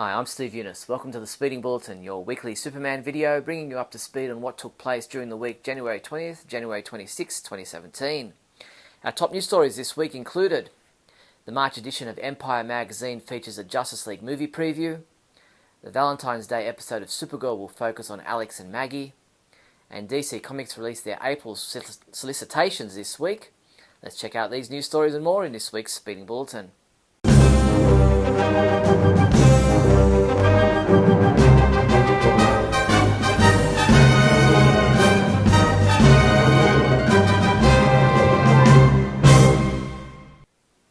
Hi, I'm Steve Younis. Welcome to the Speeding Bulletin, your weekly Superman video, bringing you up to speed on what took place during the week January 20th, January 26th, 2017. Our top news stories this week included: the March edition of Empire magazine features a Justice League movie preview, the Valentine's Day episode of Supergirl will focus on Alex and Maggie, and DC Comics released their April solicitations this week. Let's check out these news stories and more in this week's Speeding Bulletin.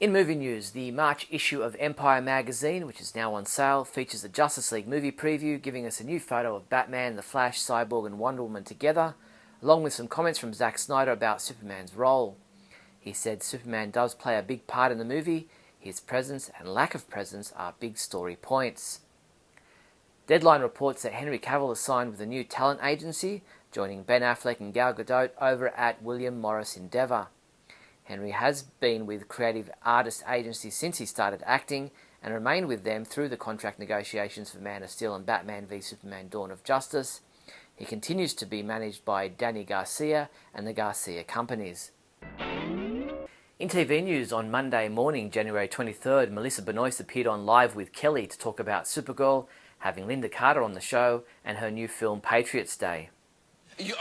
In movie news, the March issue of Empire magazine, which is now on sale, features the Justice League movie preview, giving us a new photo of Batman, the Flash, Cyborg and Wonder Woman together, along with some comments from Zack Snyder about Superman's role. He said Superman does play a big part in the movie. His presence and lack of presence are big story points. Deadline reports that Henry Cavill is signed with a new talent agency, joining Ben Affleck and Gal Gadot over at William Morris Endeavour. Henry has been with Creative Artist Agency since he started acting and remained with them through the contract negotiations for Man of Steel and Batman v Superman Dawn of Justice. He continues to be managed by Danny Garcia and the Garcia Companies. In TV news, on Monday morning, January 23rd, Melissa Benoist appeared on Live with Kelly to talk about Supergirl, having Linda Carter on the show and her new film Patriots Day.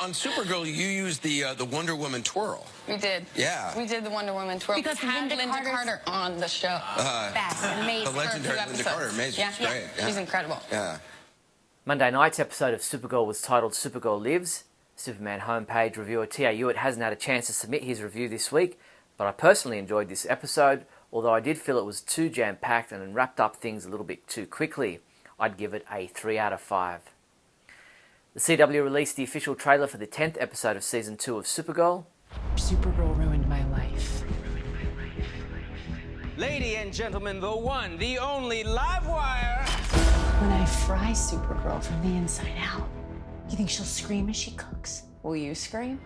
On Supergirl, you used the Wonder Woman twirl. We did. Yeah. We did the Wonder Woman twirl. Because we had Linda Carter on the show. Best. Amazing. The legendary Linda Carter. Amazing. Yeah, She's great. Yeah. She's incredible. Yeah. Monday night's episode of Supergirl was titled Supergirl Lives. Superman homepage reviewer T.A. Hewitt hasn't had a chance to submit his review this week, but I personally enjoyed this episode, although I did feel it was too jam-packed and wrapped up things a little bit too quickly. I'd give it a 3 out of 5. The CW released the official trailer for the 10th episode of Season 2 of Supergirl. Supergirl ruined my life. Lady and gentlemen, the one, the only live wire. When I fry Supergirl from the inside out, you think she'll scream as she cooks? Will you scream?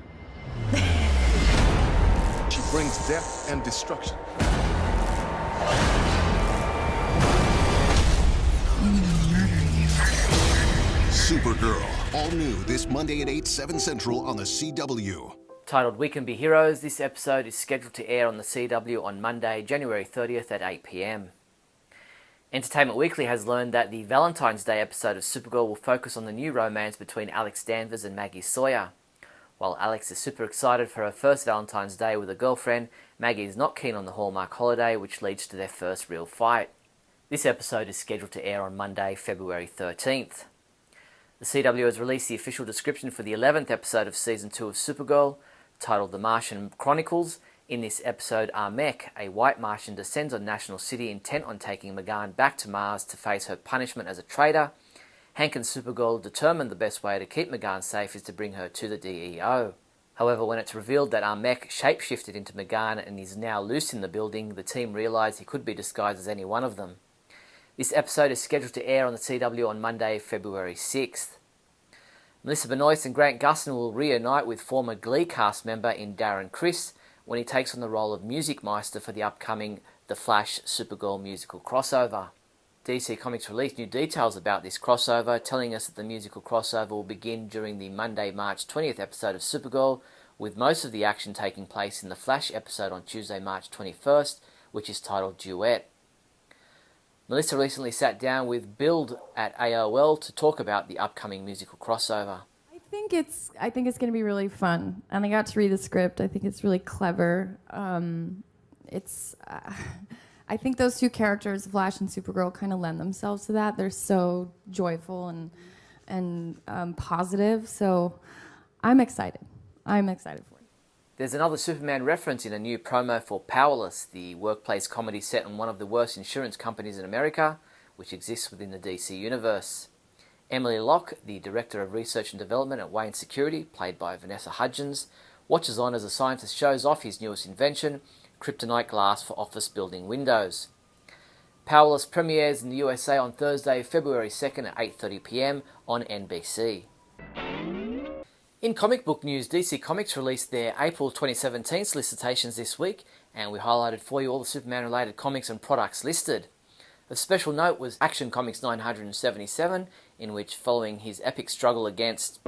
She brings death and destruction. I'm gonna murder you. Supergirl, all new this Monday at 8, 7 Central on the CW. Titled We Can Be Heroes, this episode is scheduled to air on the CW on Monday, January 30th at 8 p.m. Entertainment Weekly has learned that the Valentine's Day episode of Supergirl will focus on the new romance between Alex Danvers and Maggie Sawyer. While Alex is super excited for her first Valentine's Day with a girlfriend, Maggie is not keen on the Hallmark holiday, which leads to their first real fight. This episode is scheduled to air on Monday, February 13th. The CW has released the official description for the 11th episode of Season 2 of Supergirl, titled The Martian Chronicles. In this episode, Armek, a white Martian, descends on National City intent on taking M'gann back to Mars to face her punishment as a traitor. Hank and Supergirl determine the best way to keep M'gann safe is to bring her to the DEO. However, when it's revealed that Armek shapeshifted into M'gann and is now loose in the building, the team realise he could be disguised as any one of them. This episode is scheduled to air on the CW on Monday, February 6th. Melissa Benoist and Grant Gustin will reunite with former Glee cast member in Darren Criss when he takes on the role of Music Meister for the upcoming The Flash Supergirl musical crossover. DC Comics released new details about this crossover, telling us that the musical crossover will begin during the Monday, March 20th episode of Supergirl, with most of the action taking place in the Flash episode on Tuesday, March 21st, which is titled Duet. Melissa recently sat down with Build at AOL to talk about the upcoming musical crossover. I think it's going to be really fun, and I got to read the script. I think it's really clever. I think those two characters, Flash and Supergirl, kind of lend themselves to that. They're so joyful and positive. So I'm excited. I'm excited for it. There's another Superman reference in a new promo for Powerless, the workplace comedy set on one of the worst insurance companies in America, which exists within the DC universe. Emily Locke, the Director of Research and Development at Wayne Security, played by Vanessa Hudgens, watches on as a scientist shows off his newest invention, kryptonite glass for office building windows. Powerless premieres in the USA on Thursday, February 2nd at 8:30 p.m. on NBC. In comic book news, DC Comics released their April 2017 solicitations this week, and we highlighted for you all the Superman-related comics and products listed. Of special note was Action Comics 977, in which, following his epic struggle against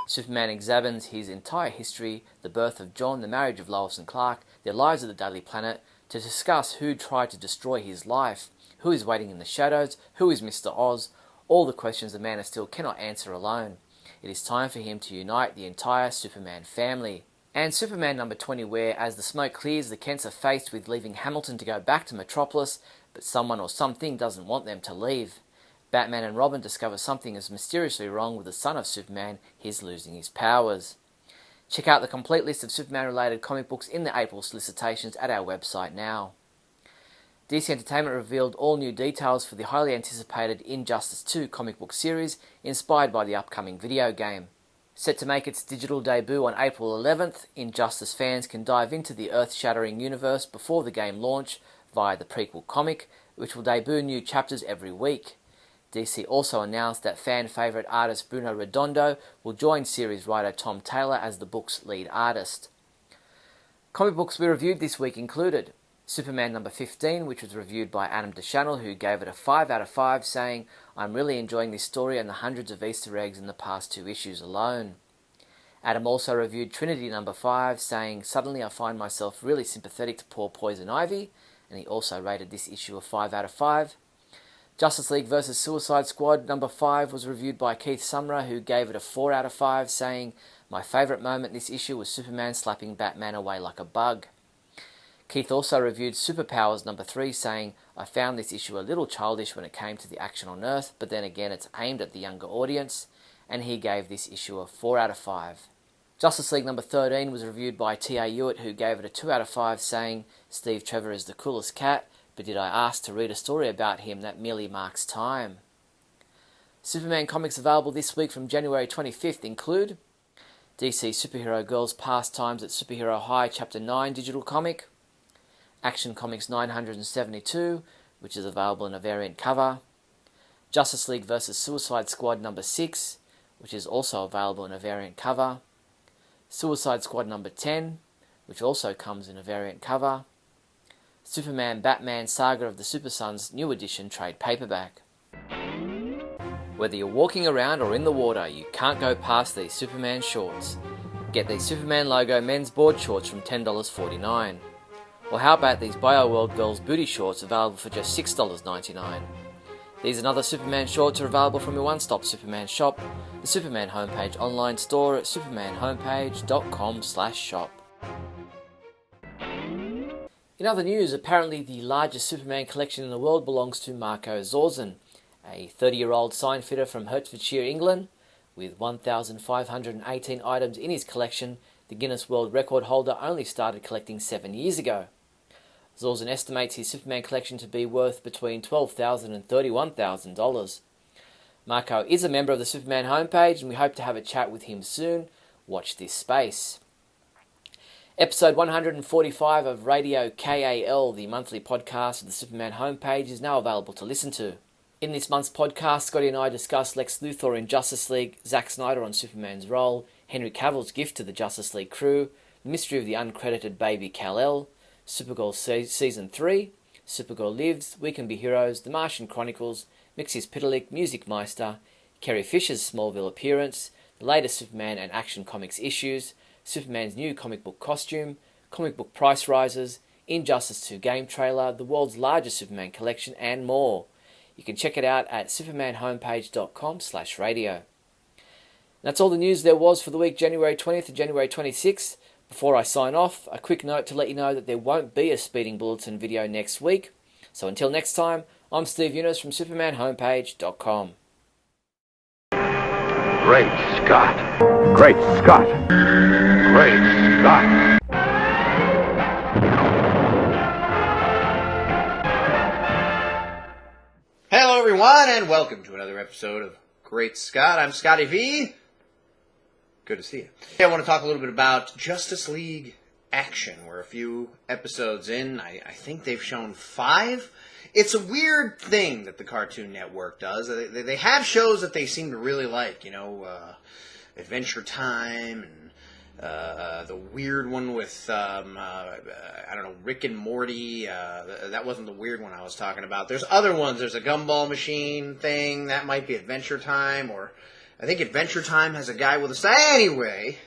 Superman examines his entire history, the birth of John, the marriage of Lois and Clark, their lives at the Daily Planet, to discuss who tried to destroy his life, who is waiting in the shadows, who is Mr. Oz, all the questions the Man of Steel cannot answer alone. It is time for him to unite the entire Superman family. And Superman number 20, where as the smoke clears, the Kents are faced with leaving Hamilton to go back to Metropolis, but someone or something doesn't want them to leave. Batman and Robin discover something is mysteriously wrong with the son of Superman, he's losing his powers. Check out the complete list of Superman-related comic books in the April solicitations at our website now. DC Entertainment revealed all new details for the highly anticipated Injustice 2 comic book series, inspired by the upcoming video game. Set to make its digital debut on April 11th, Injustice fans can dive into the earth-shattering universe before the game launch via the prequel comic, which will debut new chapters every week. DC also announced that fan-favourite artist Bruno Redondo will join series writer Tom Taylor as the book's lead artist. Comic books we reviewed this week included Superman number 15, which was reviewed by Adam DeChannel, who gave it a 5 out of 5, saying, "I'm really enjoying this story and the hundreds of Easter eggs in the past 2 issues alone." Adam also reviewed Trinity number 5, saying, "Suddenly I find myself really sympathetic to poor Poison Ivy," and he also rated this issue a 5 out of 5. Justice League vs. Suicide Squad number 5 was reviewed by Keith Sumner, who gave it a 4 out of 5, saying, "My favourite moment in this issue was Superman slapping Batman away like a bug." Keith also reviewed Superpowers number 3, saying, "I found this issue a little childish when it came to the action on Earth, but then again it's aimed at the younger audience," and he gave this issue a 4 out of 5. Justice League number 13 was reviewed by T.A. Hewitt, who gave it a 2 out of 5, saying, "Steve Trevor is the coolest cat, but did I ask to read a story about him that merely marks time?" Superman comics available this week from January 25th include DC Superhero Girls Pastimes at Superhero High Chapter 9 digital comic, Action Comics 972, which is available in a variant cover, Justice League vs. Suicide Squad number 6, which is also available in a variant cover, Suicide Squad number 10, which also comes in a variant cover, Superman Batman Saga of the Super Sons new edition trade paperback. Whether you're walking around or in the water, you can't go past these Superman shorts. Get these Superman logo men's board shorts from $10.49. Or how about these BioWorld Girls booty shorts available for just $6.99. These and other Superman shorts are available from your one-stop Superman shop, the Superman homepage online store at supermanhomepage.com/shop. In other news, apparently the largest Superman collection in the world belongs to Marco Zorzan, a 30-year-old sign fitter from Hertfordshire, England. With 1,518 items in his collection, the Guinness World Record holder only started collecting 7 years ago. Zorzan estimates his Superman collection to be worth between $12,000 and $31,000. Marco is a member of the Superman homepage, and we hope to have a chat with him soon. Watch this space. Episode 145 of Radio KAL, the monthly podcast of the Superman homepage, is now available to listen to. In this month's podcast, Scotty and I discuss Lex Luthor in Justice League, Zack Snyder on Superman's role, Henry Cavill's gift to the Justice League crew, the mystery of the uncredited baby Kal-El, Supergirl Season 3, Supergirl Lives, We Can Be Heroes, The Martian Chronicles, Mixis Pitalik, Music Meister, Carrie Fisher's Smallville appearance, the latest Superman and Action Comics issues, Superman's new comic book costume, comic book price rises, Injustice 2 game trailer, the world's largest Superman collection, and more. You can check it out at supermanhomepage.com/radio. That's all the news there was for the week January 20th to January 26th. Before I sign off, a quick note to let you know that there won't be a Speeding Bulletin video next week. So until next time, I'm Steve Younis from supermanhomepage.com. Great Scott! Great Scott! Great Scott! Hello everyone, and welcome to another episode of Great Scott. I'm Scotty V. Good to see you. Today I want to talk a little bit about Justice League Action. We're a few episodes in. I think they've shown 5. It's a weird thing that the Cartoon Network does. They have shows that they seem to really like, Adventure Time and the weird one with, I don't know, Rick and Morty. That wasn't the weird one I was talking about. There's other ones. There's a Gumball Machine thing. That might be Adventure Time, or I think Adventure Time has a guy with a... Anyway,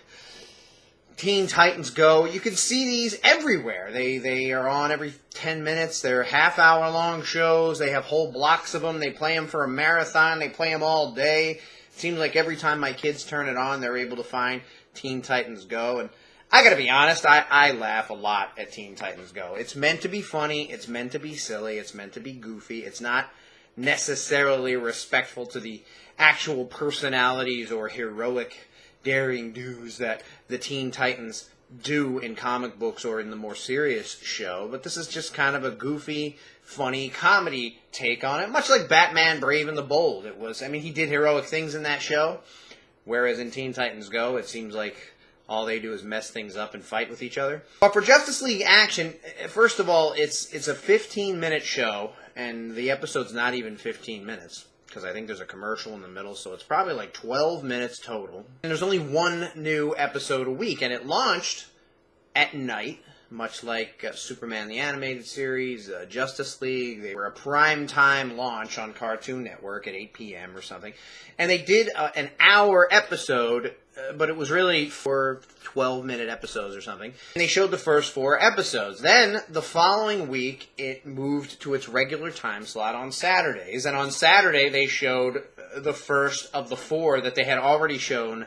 Teen Titans Go. You can see these everywhere. They are on every 10 minutes. They're half-hour-long shows. They have whole blocks of them. They play them for a marathon. They play them all day. It seems like every time my kids turn it on, they're able to find Teen Titans Go. And I gotta be honest, I laugh a lot at Teen Titans Go. It's meant to be funny. It's meant to be silly. It's meant to be goofy. It's not necessarily respectful to the actual personalities or heroic daring do's that the Teen Titans do in comic books or in the more serious show. But this is just kind of a goofy, funny comedy take on it, much like Batman Brave and the Bold. It was, I mean, he did heroic things in that show, whereas in Teen Titans Go, it seems like all they do is mess things up and fight with each other. But for Justice League Action, first of all, it's a 15-minute show, and the episode's not even 15 minutes. Because I think there's a commercial in the middle, so it's probably like 12 minutes total. And there's only one new episode a week, and it launched at night, much like Superman the Animated Series, Justice League. They were a prime-time launch on Cartoon Network at 8 p.m. or something. And they did an hour episode, but it was really for 12-minute episodes or something. And they showed the first 4 episodes. Then, the following week, it moved to its regular time slot on Saturdays. And on Saturday, they showed the first of the 4 that they had already shown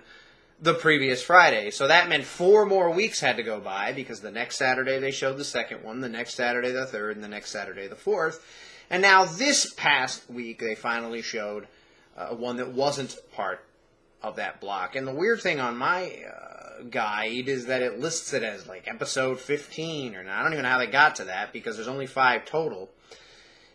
the previous Friday. So that meant 4 more weeks had to go by, because the next Saturday they showed the second one, the next Saturday the third, and the next Saturday the fourth. And now this past week, they finally showed one that wasn't part of that block. And the weird thing on my guide is that it lists it as like episode 15, or I don't even know how they got to that, because there's only 5 total.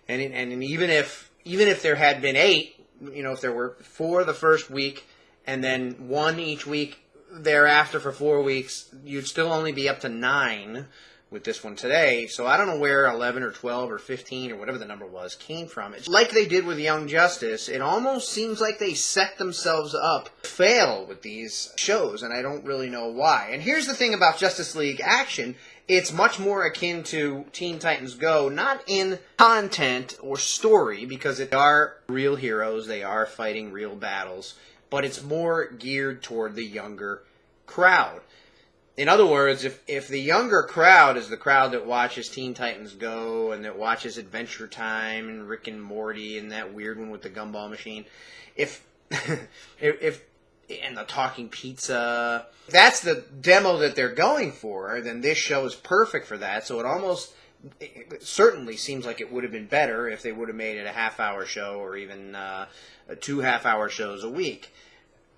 And even if there had been 8, you know, if there were 4 the first week and then 1 each week thereafter for 4 weeks, you'd still only be up to 9 with this one today. So I don't know where 11 or 12 or 15 or whatever the number was came from. It's like they did with Young Justice. It almost seems like they set themselves up to fail with these shows, and I don't really know why. And here's the thing about Justice League Action. It's much more akin to Teen Titans Go, not in content or story, because they are real heroes, they are fighting real battles, but it's more geared toward the younger crowd. In other words, if the younger crowd is the crowd that watches Teen Titans Go and that watches Adventure Time and Rick and Morty and that weird one with the Gumball Machine, if and the Talking Pizza, if that's the demo that they're going for, then this show is perfect for that. So it certainly seems like it would have been better if they would have made it a half-hour show, or even 2 half-hour shows a week.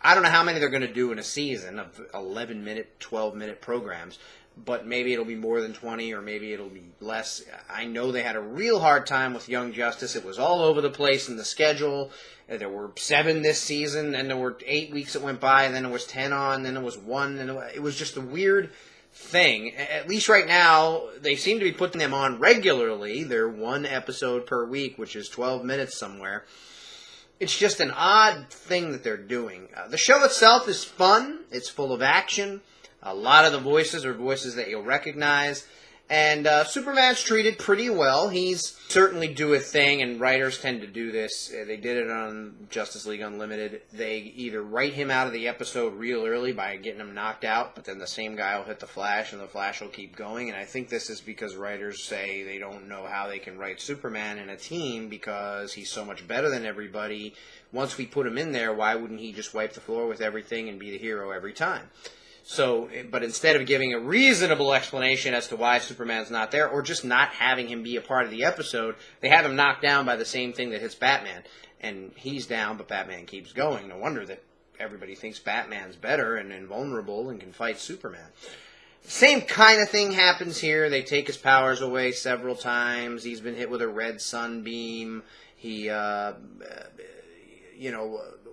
I don't know how many they're going to do in a season of 11-minute, 12-minute programs, but maybe it'll be more than 20, or maybe it'll be less. I know they had a real hard time with Young Justice. It was all over the place in the schedule. There were 7 this season, and there were 8 weeks that went by, and then there was 10 on, then there was 1, and it was just a weird thing. At least right now, they seem to be putting them on regularly. They're 1 episode per week, which is 12 minutes somewhere. It's just an odd thing that they're doing. The show itself is fun. It's full of action. A lot of the voices are voices that you'll recognize. And Superman's treated pretty well. He's certainly do a thing, and writers tend to do this. They did it on Justice League Unlimited. They either write him out of the episode real early by getting him knocked out, but then the same guy will hit the Flash, and the Flash will keep going. And I think this is because writers say they don't know how they can write Superman in a team, because he's so much better than everybody. Once we put him in there, why wouldn't he just wipe the floor with everything and be the hero every time? So, but instead of giving a reasonable explanation as to why Superman's not there, or just not having him be a part of the episode, they have him knocked down by the same thing that hits Batman. And he's down, but Batman keeps going. No wonder that everybody thinks Batman's better and invulnerable and can fight Superman. Same kind of thing happens here. They take his powers away several times. He's been hit with a red sunbeam. He,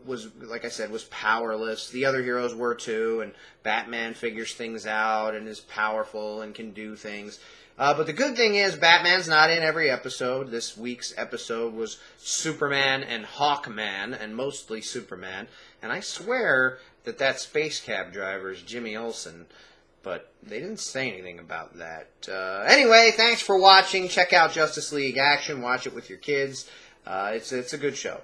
was, like I said, was powerless. The other heroes were too, and Batman figures things out and is powerful and can do things. But the good thing is Batman's not in every episode. This week's episode was Superman and Hawkman, and mostly Superman. And I swear that space cab driver is Jimmy Olsen, but they didn't say anything about that. Anyway, thanks for watching. Check out Justice League Action. Watch it with your kids. It's a good show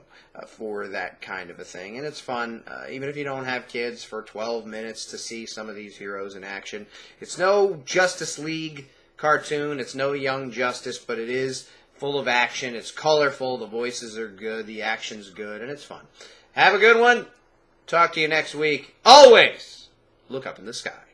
for that kind of a thing, and it's fun, even if you don't have kids, for 12 minutes to see some of these heroes in action. It's no Justice League cartoon, it's no Young Justice, but it is full of action. It's colorful, the voices are good, the action's good, and it's fun. Have a good one. Talk to you next week. Always look up in the sky.